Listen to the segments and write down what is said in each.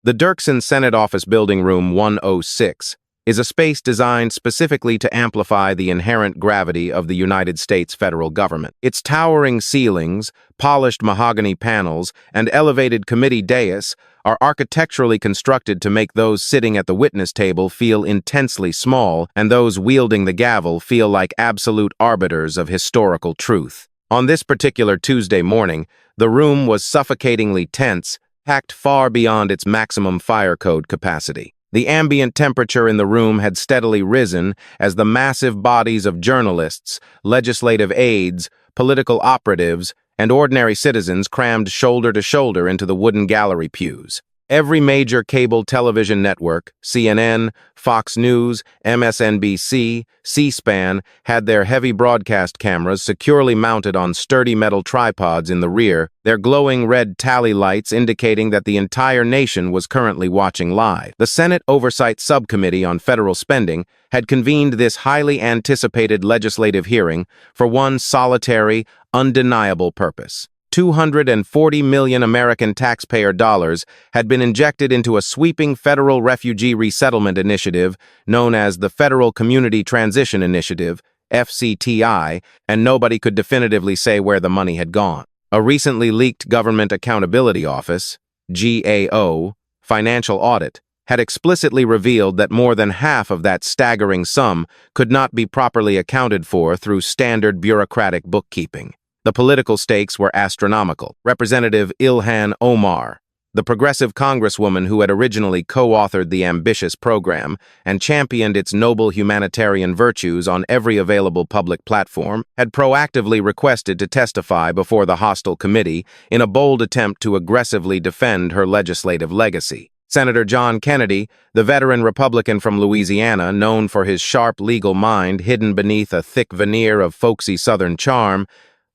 The Dirksen Senate Office Building Room 106 is a space designed specifically to amplify the inherent gravity of the United States federal government. Its towering ceilings, polished mahogany panels, and elevated committee dais are architecturally constructed to make those sitting at the witness table feel intensely small and those wielding the gavel feel like absolute arbiters of historical truth. On this particular Tuesday morning, the room was suffocatingly tense, packed far beyond its maximum fire code capacity. The ambient temperature in the room had steadily risen as the massive bodies of journalists, legislative aides, political operatives, and ordinary citizens crammed shoulder to shoulder into the wooden gallery pews. Every major cable television network, CNN, Fox News, MSNBC, C-SPAN, had their heavy broadcast cameras securely mounted on sturdy metal tripods in the rear, their glowing red tally lights indicating that the entire nation was currently watching live. The Senate Oversight Subcommittee on Federal Spending had convened this highly anticipated legislative hearing for one solitary, undeniable purpose. 240 million American taxpayer dollars had been injected into a sweeping federal refugee resettlement initiative known as the Federal Community Transition Initiative, FCTI, and nobody could definitively say where the money had gone. A recently leaked Government Accountability Office, GAO, financial audit had explicitly revealed that more than half of that staggering sum could not be properly accounted for through standard bureaucratic bookkeeping. The political stakes were astronomical. Representative Ilhan Omar, the progressive congresswoman who had originally co-authored the ambitious program and championed its noble humanitarian virtues on every available public platform, had proactively requested to testify before the hostile committee in a bold attempt to aggressively defend her legislative legacy. Senator John Kennedy, the veteran Republican from Louisiana, known for his sharp legal mind hidden beneath a thick veneer of folksy Southern charm,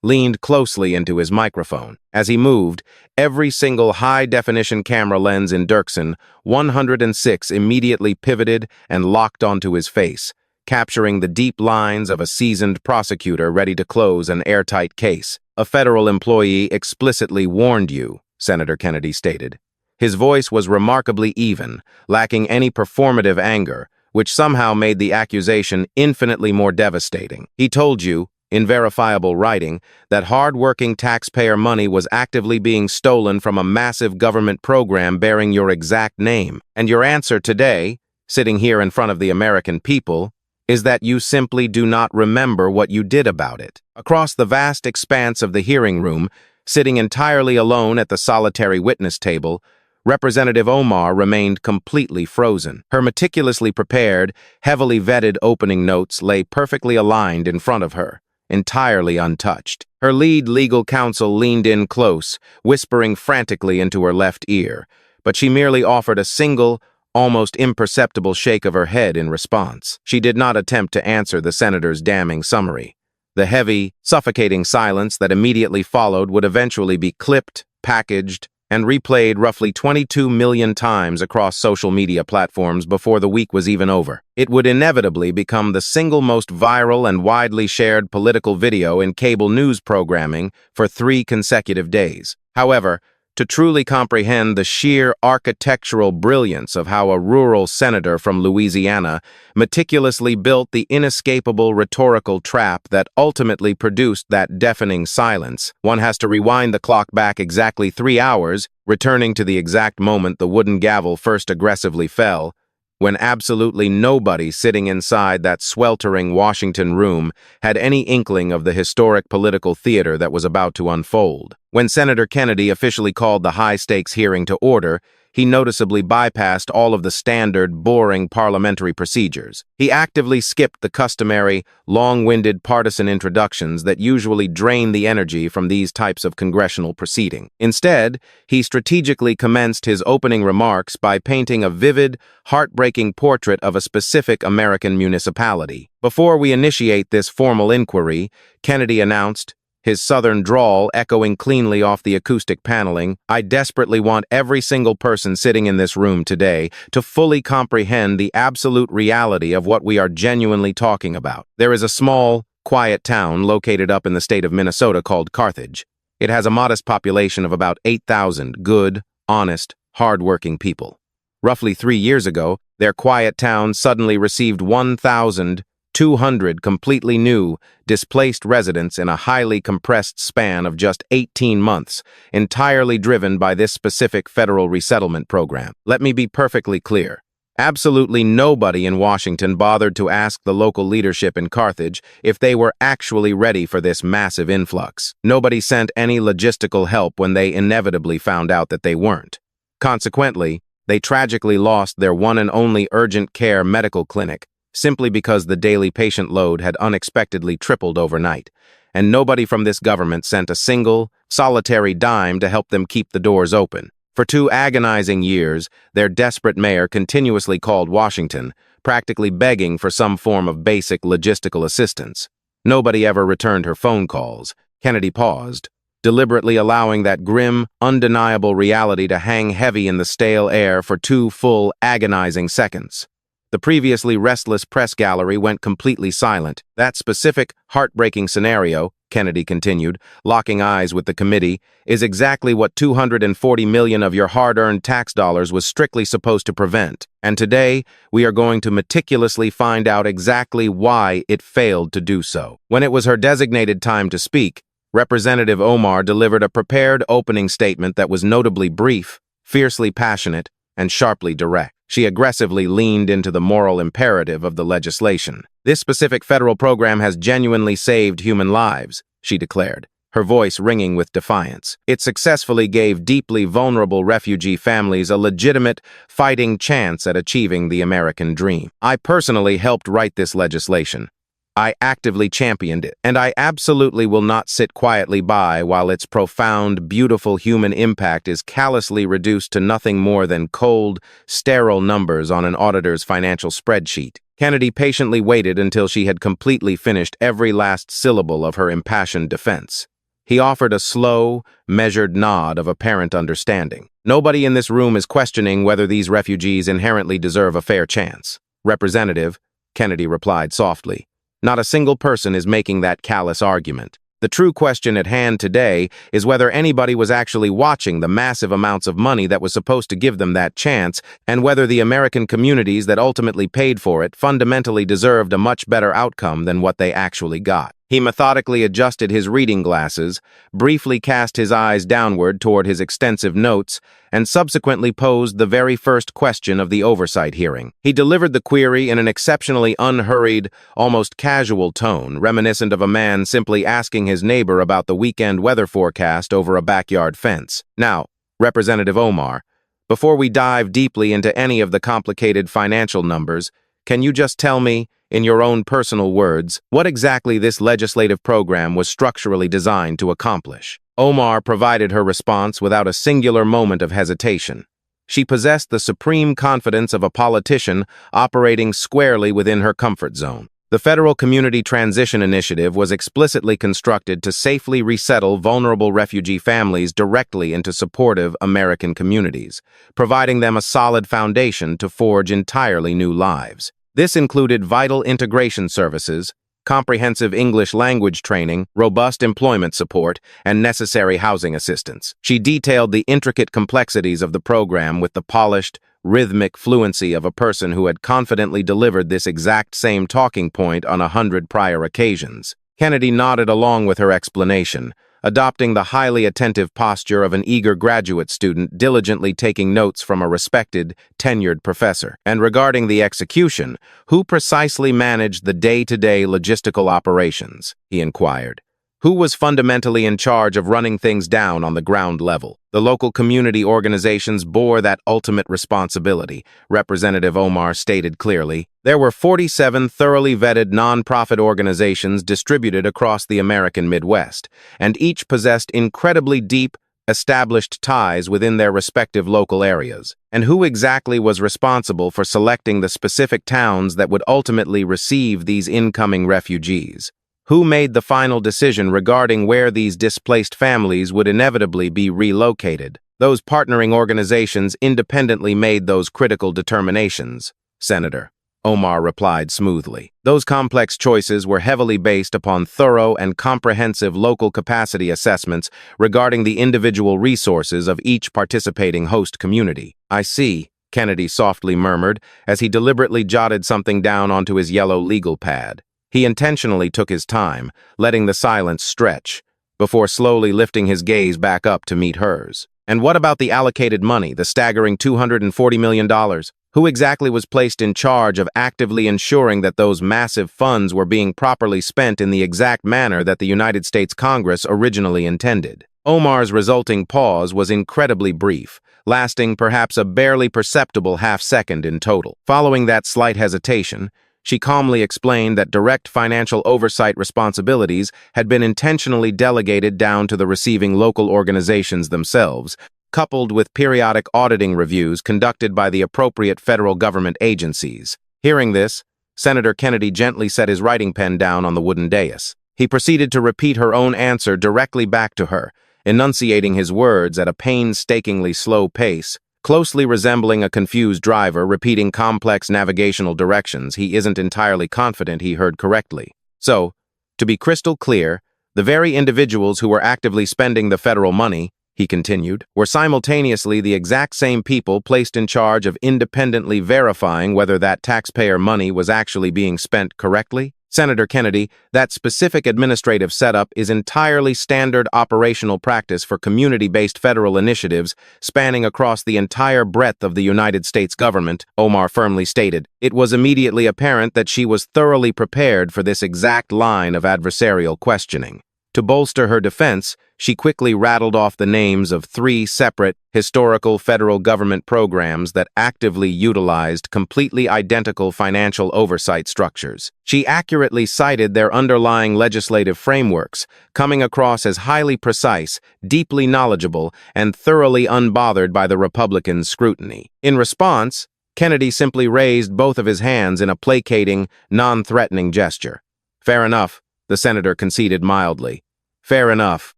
leaned closely into his microphone. As he moved, every single high-definition camera lens in Dirksen 106 immediately pivoted and locked onto his face, capturing the deep lines of a seasoned prosecutor ready to close an airtight case. "A federal employee explicitly warned you," Senator Kennedy stated. His voice was remarkably even, lacking any performative anger, which somehow made the accusation infinitely more devastating. "He told you, in verifiable writing, that hard-working taxpayer money was actively being stolen from a massive government program bearing your exact name. And your answer today, sitting here in front of the American people, is that you simply do not remember what you did about it." Across the vast expanse of the hearing room, sitting entirely alone at the solitary witness table, Representative Omar remained completely frozen. Her meticulously prepared, heavily vetted opening notes lay perfectly aligned in front of her, entirely untouched. Her lead legal counsel leaned in close, whispering frantically into her left ear, but she merely offered a single, almost imperceptible shake of her head in response. She did not attempt to answer the senator's damning summary. The heavy, suffocating silence that immediately followed would eventually be clipped, packaged, and replayed roughly 22 million times across social media platforms before the week was even over. It would inevitably become the single most viral and widely shared political video in cable news programming for 3 consecutive days. However, to truly comprehend the sheer architectural brilliance of how a rural senator from Louisiana meticulously built the inescapable rhetorical trap that ultimately produced that deafening silence, one has to rewind the clock back exactly 3 hours, returning to the exact moment the wooden gavel first aggressively fell, when absolutely nobody sitting inside that sweltering Washington room had any inkling of the historic political theater that was about to unfold. When Senator Kennedy officially called the high-stakes hearing to order, he noticeably bypassed all of the standard, boring parliamentary procedures. He actively skipped the customary, long-winded partisan introductions that usually drain the energy from these types of congressional proceeding. Instead, he strategically commenced his opening remarks by painting a vivid, heartbreaking portrait of a specific American municipality. "Before we initiate this formal inquiry," Kennedy announced, his southern drawl echoing cleanly off the acoustic paneling, "I desperately want every single person sitting in this room today to fully comprehend the absolute reality of what we are genuinely talking about. There is a small, quiet town located up in the state of Minnesota called Carthage. It has a modest population of about 8,000 good, honest, hard-working people. Roughly 3 years ago, their quiet town suddenly received 1,200 completely new, displaced residents in a highly compressed span of just 18 months, entirely driven by this specific federal resettlement program. Let me be perfectly clear. Absolutely nobody in Washington bothered to ask the local leadership in Carthage if they were actually ready for this massive influx. Nobody sent any logistical help when they inevitably found out that they weren't. Consequently, they tragically lost their one and only urgent care medical clinic simply because the daily patient load had unexpectedly tripled overnight, and nobody from this government sent a single, solitary dime to help them keep the doors open. For 2 agonizing years, their desperate mayor continuously called Washington, practically begging for some form of basic logistical assistance. Nobody ever returned her phone calls. Kennedy paused, deliberately allowing that grim, undeniable reality to hang heavy in the stale air for 2 full, agonizing seconds. The previously restless press gallery went completely silent. That specific, heartbreaking scenario, Kennedy continued, locking eyes with the committee, is exactly what 240 million of your hard-earned tax dollars was strictly supposed to prevent. And today, we are going to meticulously find out exactly why it failed to do so. When it was her designated time to speak, Representative Omar delivered a prepared opening statement that was notably brief, fiercely passionate, and sharply direct. She aggressively leaned into the moral imperative of the legislation. This specific federal program has genuinely saved human lives, she declared, her voice ringing with defiance. It successfully gave deeply vulnerable refugee families a legitimate, fighting chance at achieving the American dream. I personally helped write this legislation. I actively championed it, and I absolutely will not sit quietly by while its profound, beautiful human impact is callously reduced to nothing more than cold, sterile numbers on an auditor's financial spreadsheet. Kennedy patiently waited until she had completely finished every last syllable of her impassioned defense. He offered a slow, measured nod of apparent understanding. Nobody in this room is questioning whether these refugees inherently deserve a fair chance. Representative, Kennedy replied softly. Not a single person is making that callous argument. The true question at hand today is whether anybody was actually watching the massive amounts of money that was supposed to give them that chance, and whether the American communities that ultimately paid for it fundamentally deserved a much better outcome than what they actually got. He methodically adjusted his reading glasses, briefly cast his eyes downward toward his extensive notes, and subsequently posed the very first question of the oversight hearing. He delivered the query in an exceptionally unhurried, almost casual tone, reminiscent of a man simply asking his neighbor about the weekend weather forecast over a backyard fence. Now, Representative Omar, before we dive deeply into any of the complicated financial numbers, can you just tell me, in your own personal words, what exactly this legislative program was structurally designed to accomplish? Omar provided her response without a singular moment of hesitation. She possessed the supreme confidence of a politician operating squarely within her comfort zone. The Federal Community Transition Initiative was explicitly constructed to safely resettle vulnerable refugee families directly into supportive American communities, providing them a solid foundation to forge entirely new lives. This included vital integration services, comprehensive English language training, robust employment support, and necessary housing assistance. She detailed the intricate complexities of the program with the polished, rhythmic fluency of a person who had confidently delivered this exact same talking point on 100 prior occasions. Kennedy nodded along with her explanation, adopting the highly attentive posture of an eager graduate student diligently taking notes from a respected, tenured professor. And regarding the execution, who precisely managed the day-to-day logistical operations? He inquired. Who was fundamentally in charge of running things down on the ground level? The local community organizations bore that ultimate responsibility, Representative Omar stated clearly. There were 47 thoroughly vetted nonprofit organizations distributed across the American Midwest, and each possessed incredibly deep, established ties within their respective local areas. And who exactly was responsible for selecting the specific towns that would ultimately receive these incoming refugees? Who made the final decision regarding where these displaced families would inevitably be relocated? Those partnering organizations independently made those critical determinations, Senator, Omar replied smoothly. Those complex choices were heavily based upon thorough and comprehensive local capacity assessments regarding the individual resources of each participating host community. I see, Kennedy softly murmured as he deliberately jotted something down onto his yellow legal pad. He intentionally took his time, letting the silence stretch, before slowly lifting his gaze back up to meet hers. And what about the allocated money, the staggering $240 million? Who exactly was placed in charge of actively ensuring that those massive funds were being properly spent in the exact manner that the United States Congress originally intended? Omar's resulting pause was incredibly brief, lasting perhaps a barely perceptible half-second in total. Following that slight hesitation, she calmly explained that direct financial oversight responsibilities had been intentionally delegated down to the receiving local organizations themselves, coupled with periodic auditing reviews conducted by the appropriate federal government agencies. Hearing this, Senator Kennedy gently set his writing pen down on the wooden dais. He proceeded to repeat her own answer directly back to her, enunciating his words at a painstakingly slow pace, closely resembling a confused driver repeating complex navigational directions he isn't entirely confident he heard correctly. So, to be crystal clear, the very individuals who were actively spending the federal money, he continued, were simultaneously the exact same people placed in charge of independently verifying whether that taxpayer money was actually being spent correctly. Senator Kennedy, that specific administrative setup is entirely standard operational practice for community-based federal initiatives spanning across the entire breadth of the United States government, Omar firmly stated. It was immediately apparent that she was thoroughly prepared for this exact line of adversarial questioning. To bolster her defense, she quickly rattled off the names of 3 separate, historical federal government programs that actively utilized completely identical financial oversight structures. She accurately cited their underlying legislative frameworks, coming across as highly precise, deeply knowledgeable, and thoroughly unbothered by the Republicans' scrutiny. In response, Kennedy simply raised both of his hands in a placating, non-threatening gesture. "Fair enough," the senator conceded mildly. "Fair enough."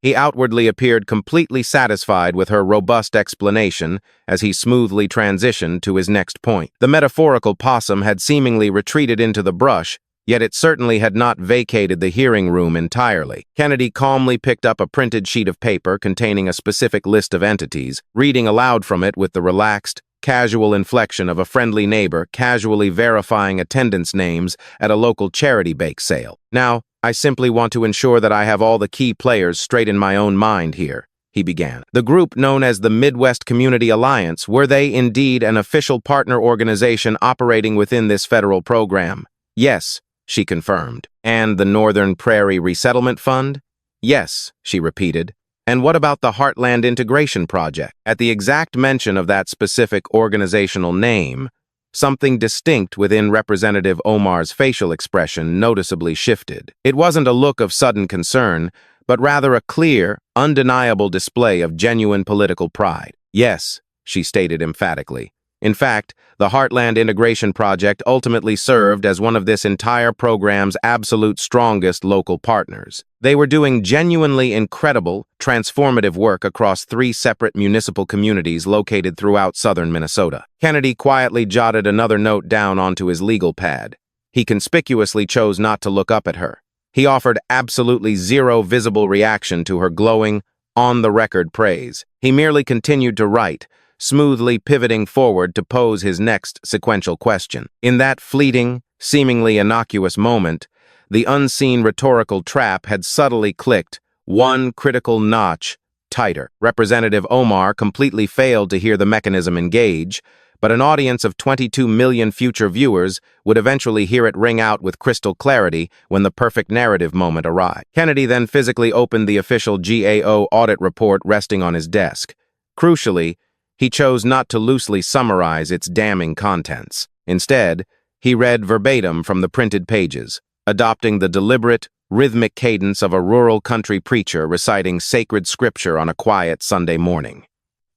He outwardly appeared completely satisfied with her robust explanation as he smoothly transitioned to his next point. The metaphorical possum had seemingly retreated into the brush, yet it certainly had not vacated the hearing room entirely. Kennedy calmly picked up a printed sheet of paper containing a specific list of entities, reading aloud from it with the relaxed, casual inflection of a friendly neighbor casually verifying attendance names at a local charity bake sale. "Now, I simply want to ensure that I have all the key players straight in my own mind here," he began. "The group known as the Midwest Community Alliance, were they indeed an official partner organization operating within this federal program?" "Yes," she confirmed. "And the Northern Prairie Resettlement Fund?" "Yes," she repeated. "And what about the Heartland Integration Project?" At the exact mention of that specific organizational name, something distinct within Representative Omar's facial expression noticeably shifted. It wasn't a look of sudden concern, but rather a clear, undeniable display of genuine political pride. "Yes," she stated emphatically. In fact, the Heartland Integration Project ultimately served as one of this entire program's absolute strongest local partners. They were doing genuinely incredible, transformative work across 3 separate municipal communities located throughout southern Minnesota. Kennedy quietly jotted another note down onto his legal pad. He conspicuously chose not to look up at her. He offered absolutely zero visible reaction to her glowing, on-the-record praise. He merely continued to write, smoothly pivoting forward to pose his next sequential question. In that fleeting, seemingly innocuous moment, the unseen rhetorical trap had subtly clicked, one critical notch tighter. Representative Omar completely failed to hear the mechanism engage, but an audience of 22 million future viewers would eventually hear it ring out with crystal clarity when the perfect narrative moment arrived. Kennedy then physically opened the official GAO audit report resting on his desk. Crucially, he chose not to loosely summarize its damning contents. Instead, he read verbatim from the printed pages, adopting the deliberate, rhythmic cadence of a rural country preacher reciting sacred scripture on a quiet Sunday morning.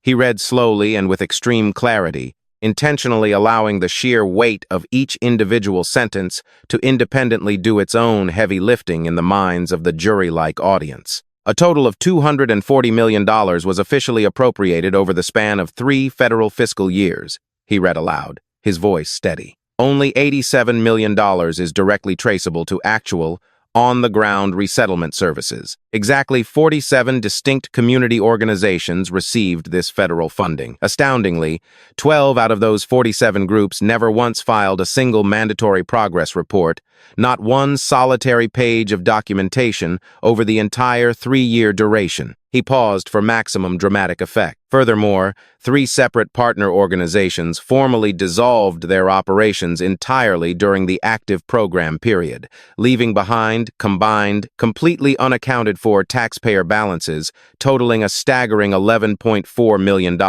He read slowly and with extreme clarity, intentionally allowing the sheer weight of each individual sentence to independently do its own heavy lifting in the minds of the jury-like audience. A total of $240 million was officially appropriated over the span of 3 federal fiscal years, he read aloud, his voice steady. Only $87 million is directly traceable to actual, on-the-ground resettlement services. Exactly 47 distinct community organizations received this federal funding. Astoundingly, 12 out of those 47 groups never once filed a single mandatory progress report, not one solitary page of documentation over the entire 3-year duration. He paused for maximum dramatic effect. Furthermore, 3 separate partner organizations formally dissolved their operations entirely during the active program period, leaving behind, combined, completely unaccounted for taxpayer balances totaling a staggering $11.4 million.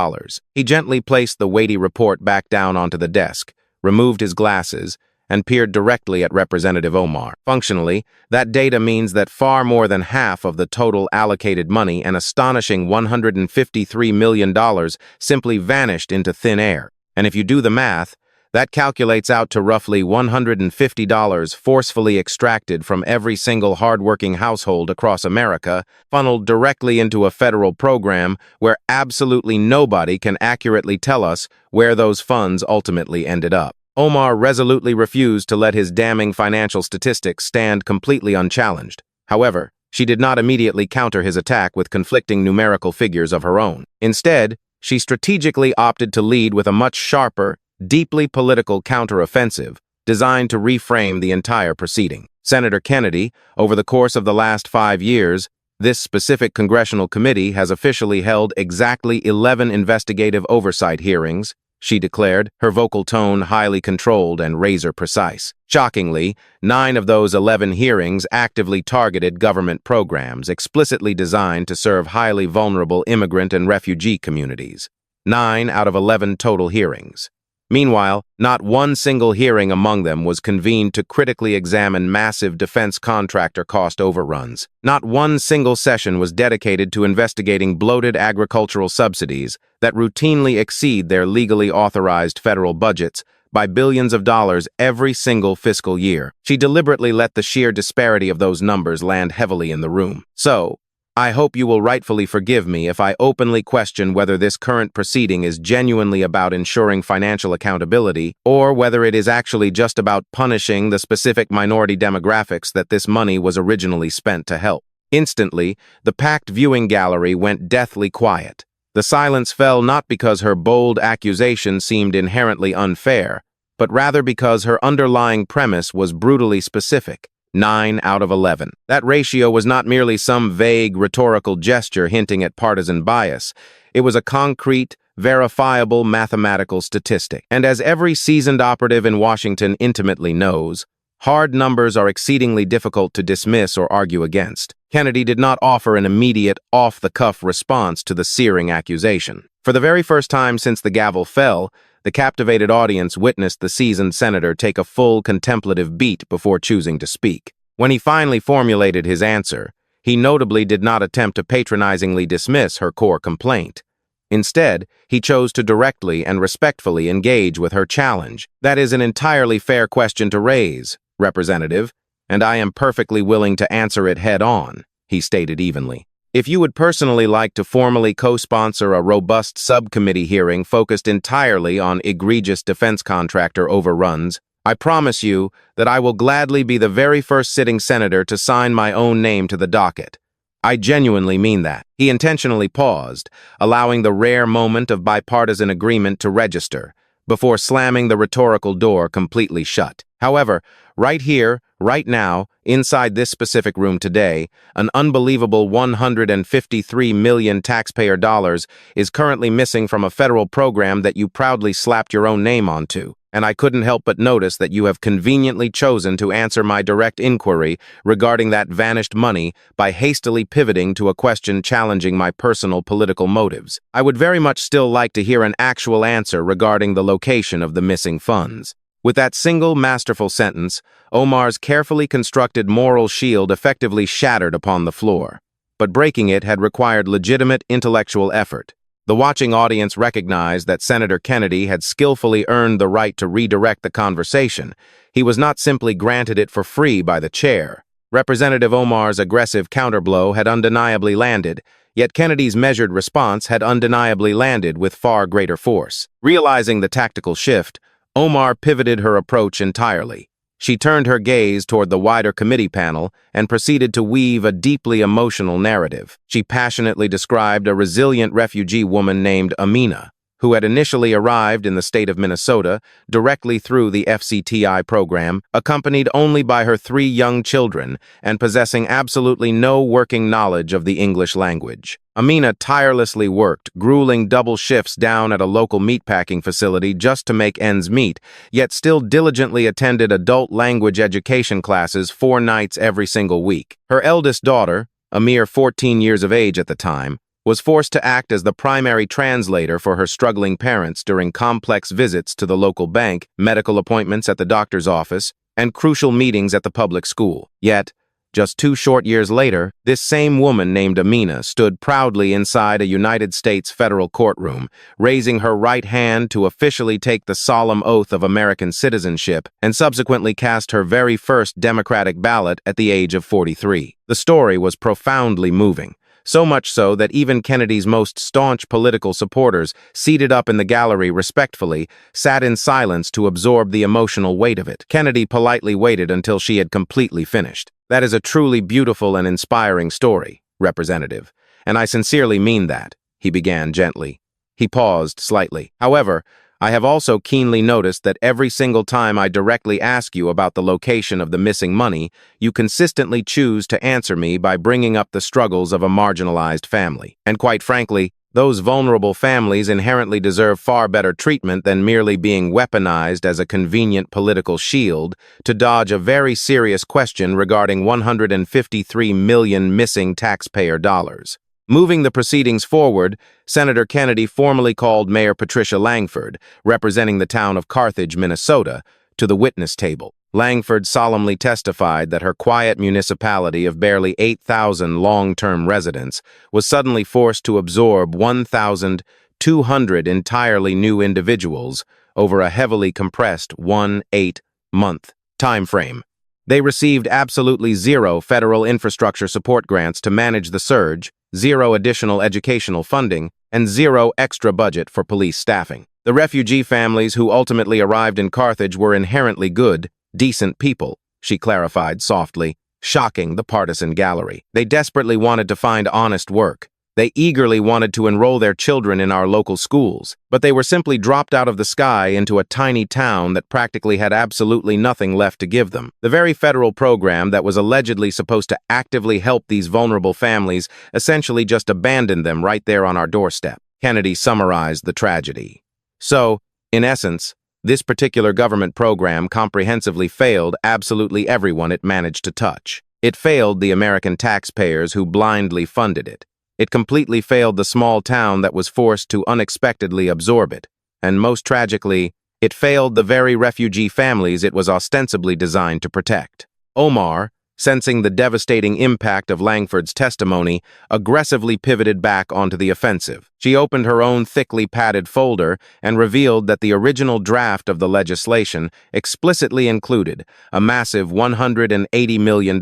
He gently placed the weighty report back down onto the desk, removed his glasses, and peered directly at Representative Omar. Functionally, that data means that far more than half of the total allocated money, an astonishing $153 million, simply vanished into thin air. And if you do the math, that calculates out to roughly $150 forcefully extracted from every single hardworking household across America, funneled directly into a federal program where absolutely nobody can accurately tell us where those funds ultimately ended up. Omar resolutely refused to let his damning financial statistics stand completely unchallenged. However, she did not immediately counter his attack with conflicting numerical figures of her own. Instead, she strategically opted to lead with a much sharper, deeply political counteroffensive designed to reframe the entire proceeding. Senator Kennedy, over the course of the last 5 years, this specific congressional committee has officially held exactly 11 investigative oversight hearings, she declared, her vocal tone highly controlled and razor-precise. Shockingly, 9 of those 11 hearings actively targeted government programs explicitly designed to serve highly vulnerable immigrant and refugee communities. 9 out of 11 total hearings. Meanwhile, not one single hearing among them was convened to critically examine massive defense contractor cost overruns. Not one single session was dedicated to investigating bloated agricultural subsidies that routinely exceed their legally authorized federal budgets by billions of dollars every single fiscal year. She deliberately let the sheer disparity of those numbers land heavily in the room. So, I hope you will rightfully forgive me if I openly question whether this current proceeding is genuinely about ensuring financial accountability or whether it is actually just about punishing the specific minority demographics that this money was originally spent to help. Instantly, the packed viewing gallery went deathly quiet. The silence fell not because her bold accusation seemed inherently unfair, but rather because her underlying premise was brutally specific. 9 out of 11. That ratio was not merely some vague rhetorical gesture hinting at partisan bias. It was a concrete, verifiable mathematical statistic. And as every seasoned operative in Washington intimately knows, hard numbers are exceedingly difficult to dismiss or argue against. Kennedy did not offer an immediate, off-the-cuff response to the searing accusation. For the very first time since the gavel fell, the captivated audience witnessed the seasoned senator take a full contemplative beat before choosing to speak. When he finally formulated his answer, he notably did not attempt to patronizingly dismiss her core complaint. Instead, he chose to directly and respectfully engage with her challenge. "That is an entirely fair question to raise, Representative, and I am perfectly willing to answer it head-on," he stated evenly. "If you would personally like to formally co-sponsor a robust subcommittee hearing focused entirely on egregious defense contractor overruns, I promise you that I will gladly be the very first sitting senator to sign my own name to the docket. I genuinely mean that." He intentionally paused, allowing the rare moment of bipartisan agreement to register, before slamming the rhetorical door completely shut. However, right here, right now, inside this specific room today, an unbelievable 153 million taxpayer dollars is currently missing from a federal program that you proudly slapped your own name onto. And I couldn't help but notice that you have conveniently chosen to answer my direct inquiry regarding that vanished money by hastily pivoting to a question challenging my personal political motives. I would very much still like to hear an actual answer regarding the location of the missing funds. With that single masterful sentence, Omar's carefully constructed moral shield effectively shattered upon the floor. But breaking it had required legitimate intellectual effort. The watching audience recognized that Senator Kennedy had skillfully earned the right to redirect the conversation. He was not simply granted it for free by the chair. Representative Omar's aggressive counterblow had undeniably landed, yet Kennedy's measured response had undeniably landed with far greater force. Realizing the tactical shift, Omar pivoted her approach entirely. She turned her gaze toward the wider committee panel and proceeded to weave a deeply emotional narrative. She passionately described a resilient refugee woman named Amina, who had initially arrived in the state of Minnesota directly through the FCTI program, accompanied only by her 3 young children and possessing absolutely no working knowledge of the English language. Amina tirelessly worked, grueling double shifts down at a local meatpacking facility just to make ends meet, yet still diligently attended adult language education classes 4 nights every single week. Her eldest daughter, a mere 14 years of age at the time, was forced to act as the primary translator for her struggling parents during complex visits to the local bank, medical appointments at the doctor's office, and crucial meetings at the public school. Yet, just 2 short years later, this same woman named Amina stood proudly inside a United States federal courtroom, raising her right hand to officially take the solemn oath of American citizenship and subsequently cast her very first Democratic ballot at the age of 43. The story was profoundly moving. So much so that even Kennedy's most staunch political supporters, seated up in the gallery respectfully, sat in silence to absorb the emotional weight of it. Kennedy politely waited until she had completely finished. "That is a truly beautiful and inspiring story, Representative, and I sincerely mean that," he began gently. He paused slightly. "However, I have also keenly noticed that every single time I directly ask you about the location of the missing money, you consistently choose to answer me by bringing up the struggles of a marginalized family. And quite frankly, those vulnerable families inherently deserve far better treatment than merely being weaponized as a convenient political shield to dodge a very serious question regarding 153 million missing taxpayer dollars." Moving the proceedings forward, Senator Kennedy formally called Mayor Patricia Langford, representing the town of Carthage, Minnesota, to the witness table. Langford solemnly testified that her quiet municipality of barely 8,000 long-term residents was suddenly forced to absorb 1,200 entirely new individuals over a heavily compressed 1-8-month time frame. They received absolutely 0 federal infrastructure support grants to manage the surge, 0 additional educational funding, and 0 extra budget for police staffing. The refugee families who ultimately arrived in Carthage were inherently good, decent people, she clarified softly, shocking the partisan gallery. They desperately wanted to find honest work. They eagerly wanted to enroll their children in our local schools, but they were simply dropped out of the sky into a tiny town that practically had absolutely nothing left to give them. The very federal program that was allegedly supposed to actively help these vulnerable families essentially just abandoned them right there on our doorstep. Kennedy summarized the tragedy. So, in essence, this particular government program comprehensively failed absolutely everyone it managed to touch. It failed the American taxpayers who blindly funded it. It completely failed the small town that was forced to unexpectedly absorb it. And most tragically, it failed the very refugee families it was ostensibly designed to protect. Omar, sensing the devastating impact of Langford's testimony, aggressively pivoted back onto the offensive. She opened her own thickly padded folder and revealed that the original draft of the legislation explicitly included a massive $180 million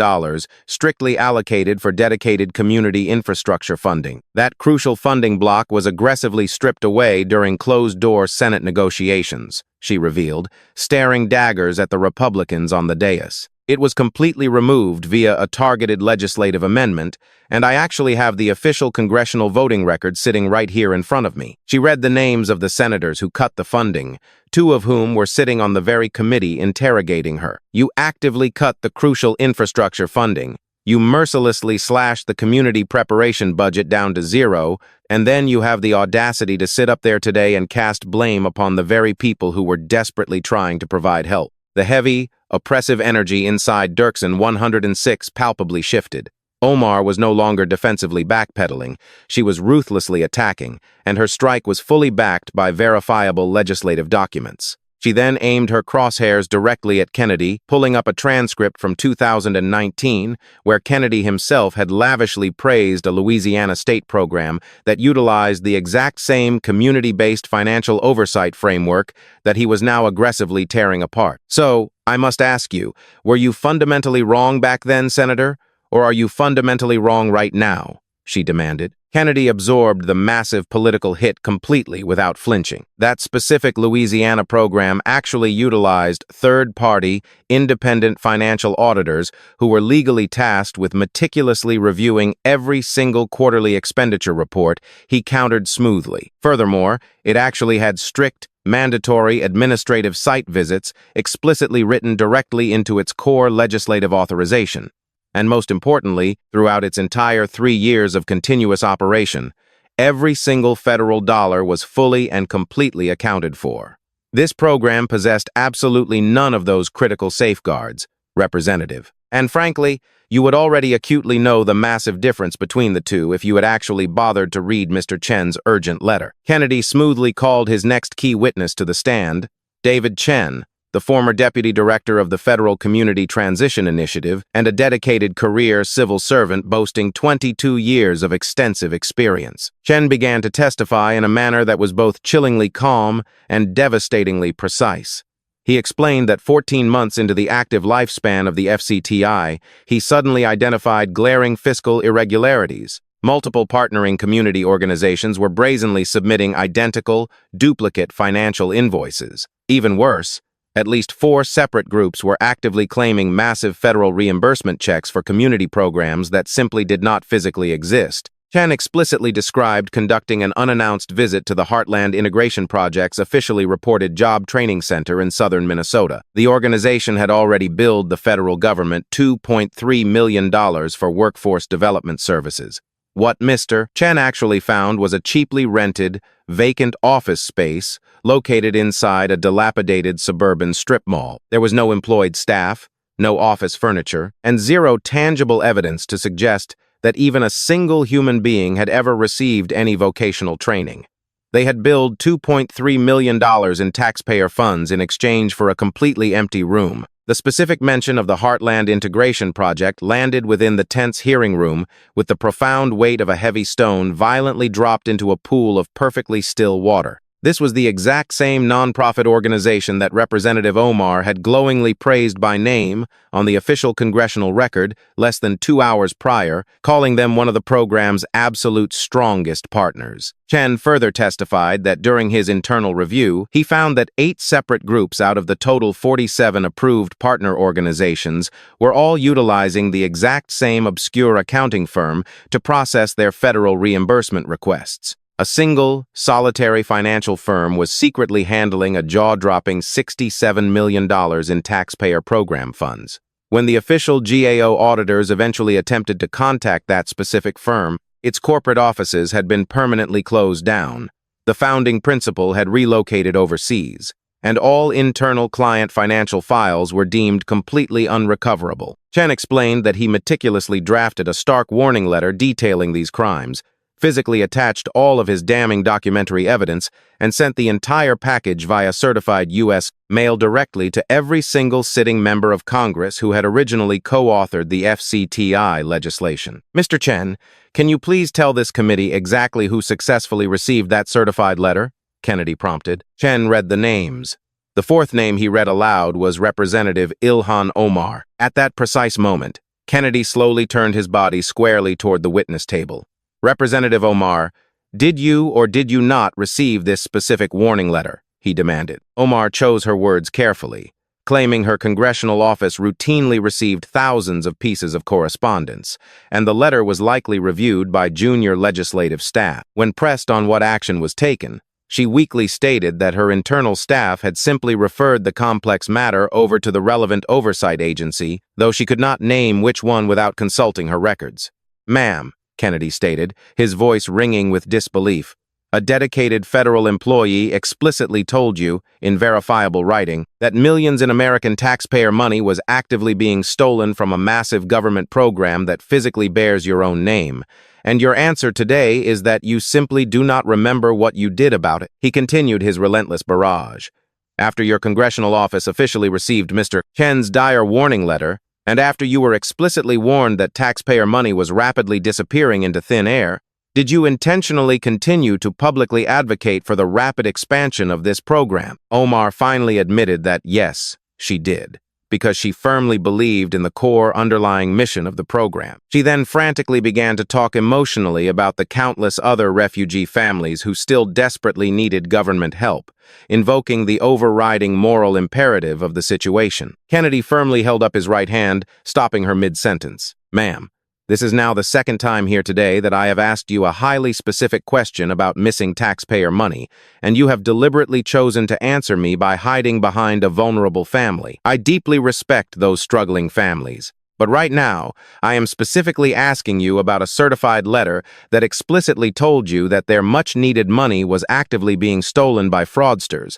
strictly allocated for dedicated community infrastructure funding. That crucial funding block was aggressively stripped away during closed-door Senate negotiations, she revealed, staring daggers at the Republicans on the dais. It was completely removed via a targeted legislative amendment, and I actually have the official congressional voting record sitting right here in front of me. She read the names of the senators who cut the funding, 2 of whom were sitting on the very committee interrogating her. You actively cut the crucial infrastructure funding. You mercilessly slashed the community preparation budget down to 0, and then you have the audacity to sit up there today and cast blame upon the very people who were desperately trying to provide help. The heavy, oppressive energy inside Dirksen 106 palpably shifted. Omar was no longer defensively backpedaling. She was ruthlessly attacking, and her strike was fully backed by verifiable legislative documents. She then aimed her crosshairs directly at Kennedy, pulling up a transcript from 2019, where Kennedy himself had lavishly praised a Louisiana state program that utilized the exact same community-based financial oversight framework that he was now aggressively tearing apart. So, I must ask you, were you fundamentally wrong back then, Senator? Or are you fundamentally wrong right now? She demanded. Kennedy absorbed the massive political hit completely without flinching. That specific Louisiana program actually utilized third-party, independent financial auditors who were legally tasked with meticulously reviewing every single quarterly expenditure report. He countered smoothly. Furthermore, it actually had strict, mandatory administrative site visits explicitly written directly into its core legislative authorization. And most importantly, throughout its entire 3 years of continuous operation, every single federal dollar was fully and completely accounted for. This program possessed absolutely none of those critical safeguards, Representative. And frankly, you would already acutely know the massive difference between the two if you had actually bothered to read Mr. Chen's urgent letter. Kennedy smoothly called his next key witness to the stand, David Chen, the former deputy director of the Federal Community Transition Initiative and a dedicated career civil servant boasting 22 years of extensive experience. Chen began to testify in a manner that was both chillingly calm and devastatingly precise. He explained that 14 months into the active lifespan of the FCTI, he suddenly identified glaring fiscal irregularities. Multiple partnering community organizations were brazenly submitting identical, duplicate financial invoices. Even worse, at least 4 separate groups were actively claiming massive federal reimbursement checks for community programs that simply did not physically exist. Chen explicitly described conducting an unannounced visit to the Heartland Integration Project's officially reported job training center in southern Minnesota. The organization had already billed the federal government $2.3 million for workforce development services. What Mr. Chen actually found was a cheaply rented, vacant office space located inside a dilapidated suburban strip mall. There was no employed staff, no office furniture, and zero tangible evidence to suggest that even a single human being had ever received any vocational training. They had billed $2.3 million in taxpayer funds in exchange for a completely empty room. The specific mention of the Heartland Integration Project landed within the tense hearing room with the profound weight of a heavy stone violently dropped into a pool of perfectly still water. This was the exact same nonprofit organization that Representative Omar had glowingly praised by name on the official congressional record less than 2 hours prior, calling them one of the program's absolute strongest partners. Chen further testified that during his internal review, he found that 8 separate groups out of the total 47 approved partner organizations were all utilizing the exact same obscure accounting firm to process their federal reimbursement requests. A single, solitary financial firm was secretly handling a jaw-dropping $67 million in taxpayer program funds. When the official GAO auditors eventually attempted to contact that specific firm, its corporate offices had been permanently closed down. The founding principal had relocated overseas, and all internal client financial files were deemed completely unrecoverable. Chen explained that he meticulously drafted a stark warning letter detailing these crimes, physically attached all of his damning documentary evidence, and sent the entire package via certified U.S. mail directly to every single sitting member of Congress who had originally co-authored the FCTI legislation. Mr. Chen, can you please tell this committee exactly who successfully received that certified letter? Kennedy prompted. Chen read the names. The 4th name he read aloud was Representative Ilhan Omar. At that precise moment, Kennedy slowly turned his body squarely toward the witness table. Representative Omar, did you or did you not receive this specific warning letter? He demanded. Omar chose her words carefully, claiming her congressional office routinely received thousands of pieces of correspondence, and the letter was likely reviewed by junior legislative staff. When pressed on what action was taken, she weakly stated that her internal staff had simply referred the complex matter over to the relevant oversight agency, though she could not name which one without consulting her records. Ma'am, Kennedy stated, his voice ringing with disbelief, a dedicated federal employee explicitly told you, in verifiable writing, that millions in American taxpayer money was actively being stolen from a massive government program that physically bears your own name. And your answer today is that you simply do not remember what you did about it. He continued his relentless barrage. After your congressional office officially received Mr. Chen's dire warning letter, and after you were explicitly warned that taxpayer money was rapidly disappearing into thin air, did you intentionally continue to publicly advocate for the rapid expansion of this program? Omar finally admitted that yes, she did. because she firmly believed in the core underlying mission of the program. She then frantically began to talk emotionally about the countless other refugee families who still desperately needed government help, invoking the overriding moral imperative of the situation. Kennedy firmly held up his right hand, stopping her mid-sentence. "Ma'am, this is now the second time here today that I have asked you a highly specific question about missing taxpayer money, and you have deliberately chosen to answer me by hiding behind a vulnerable family. I deeply respect those struggling families. But right now, I am specifically asking you about a certified letter that explicitly told you that their much-needed money was actively being stolen by fraudsters,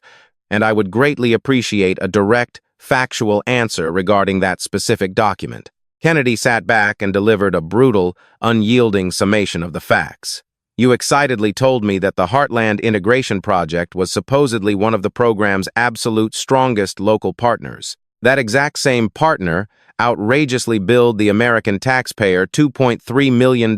and I would greatly appreciate a direct, factual answer regarding that specific document." Kennedy sat back and delivered a brutal, unyielding summation of the facts. "You excitedly told me that the Heartland Integration Project was supposedly one of the program's absolute strongest local partners. That exact same partner outrageously billed the American taxpayer $2.3 million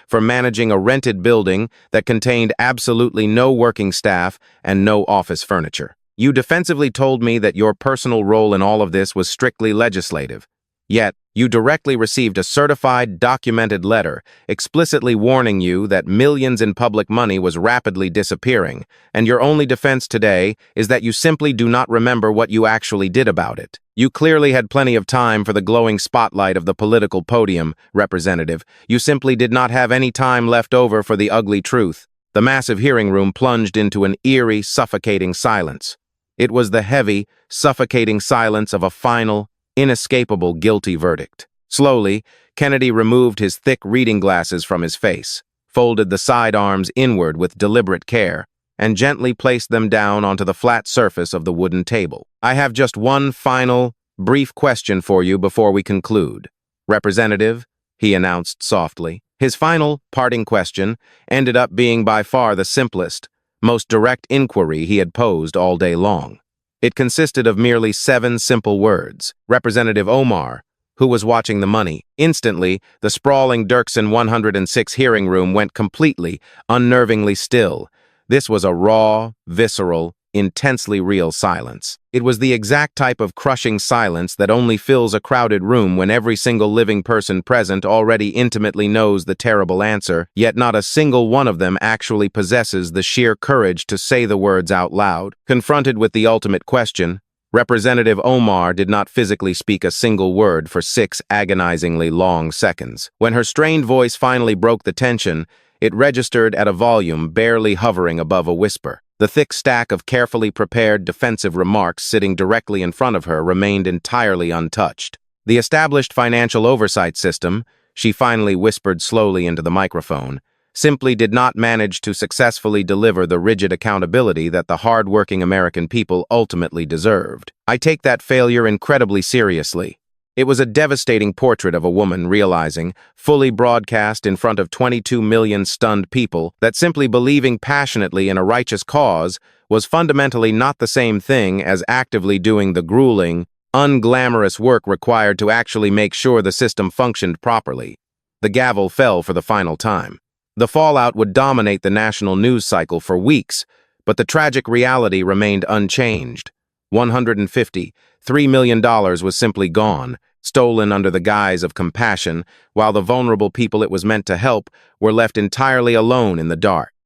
for managing a rented building that contained absolutely no working staff and no office furniture. You defensively told me that your personal role in all of this was strictly legislative. Yet, you directly received a certified, documented letter explicitly warning you that millions in public money was rapidly disappearing, and your only defense today is that you simply do not remember what you actually did about it. You clearly had plenty of time for the glowing spotlight of the political podium, Representative. You simply did not have any time left over for the ugly truth." The massive hearing room plunged into an eerie, suffocating silence. It was the heavy, suffocating silence of a final, inescapable guilty verdict. Slowly, Kennedy removed his thick reading glasses from his face, folded the side arms inward with deliberate care, and gently placed them down onto the flat surface of the wooden table. "I have just one final, brief question for you before we conclude. Representative," he announced softly. His final, parting question ended up being by far the simplest, most direct inquiry he had posed all day long. It consisted of merely 7 simple words. Representative Omar, who was watching the money. Instantly, the sprawling Dirksen 106 hearing room went completely, unnervingly still. This was a raw, visceral, intensely real silence. It was the exact type of crushing silence that only fills a crowded room when every single living person present already intimately knows the terrible answer, yet not a single one of them actually possesses the sheer courage to say the words out loud. Confronted with the ultimate question, Representative Omar did not physically speak a single word for 6 agonizingly long seconds. When her strained voice finally broke the tension, it registered at a volume barely hovering above a whisper. The thick stack of carefully prepared defensive remarks sitting directly in front of her remained entirely untouched. "The established financial oversight system," she finally whispered slowly into the microphone, "simply did not manage to successfully deliver the rigid accountability that the hard-working American people ultimately deserved. I take that failure incredibly seriously." It was a devastating portrait of a woman realizing, fully broadcast in front of 22 million stunned people, that simply believing passionately in a righteous cause was fundamentally not the same thing as actively doing the grueling, unglamorous work required to actually make sure the system functioned properly. The gavel fell for the final time. The fallout would dominate the national news cycle for weeks, but the tragic reality remained unchanged. $153 million was simply gone, stolen under the guise of compassion, while the vulnerable people it was meant to help were left entirely alone in the dark.